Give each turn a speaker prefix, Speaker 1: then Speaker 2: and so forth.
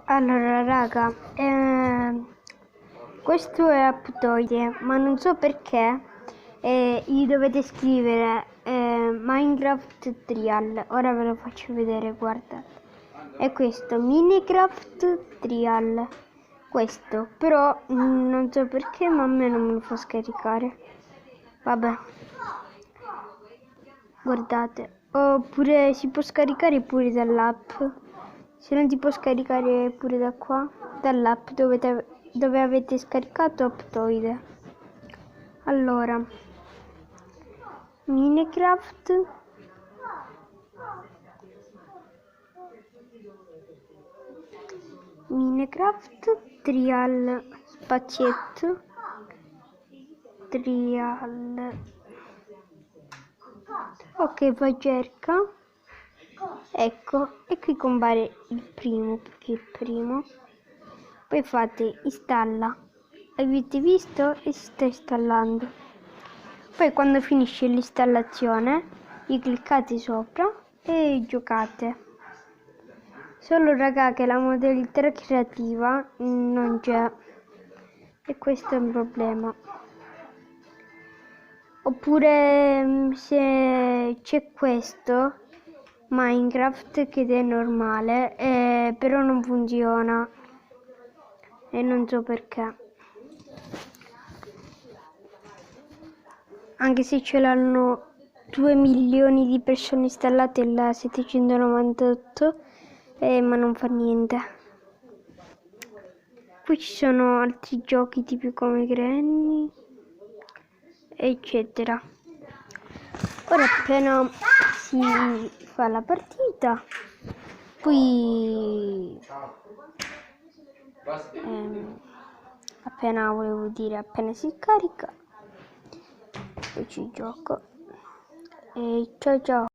Speaker 1: Allora, raga, questo è Aptoide, ma non so perché gli dovete scrivere Minecraft Trial. Ora ve lo faccio vedere, guardate. È questo, Minecraft Trial. Questo, però non so perché, ma a me non me lo fa scaricare. Vabbè, guardate. Oppure si può scaricare pure dall'app. Se non ti può scaricare pure da qua, dall'app dove avete scaricato Aptoide. Allora, Minecraft Trial spazietto Trial. Ok, poi cerca. Ecco, e qui compare il primo, perché il primo. Poi fate installa. Avete visto? E si sta installando. Poi quando finisce l'installazione, gli cliccate sopra e giocate. Solo raga che la modalità creativa non c'è. E questo è un problema. Oppure se c'è questo Minecraft che è normale, però non funziona e non so perché. Anche se ce l'hanno 2 milioni di persone installate la 798, ma non fa niente. Poi ci sono altri giochi tipo come Granny, eccetera. Ora appena si fa la partita, poi appena si carica, poi ci gioco e ciao ciao.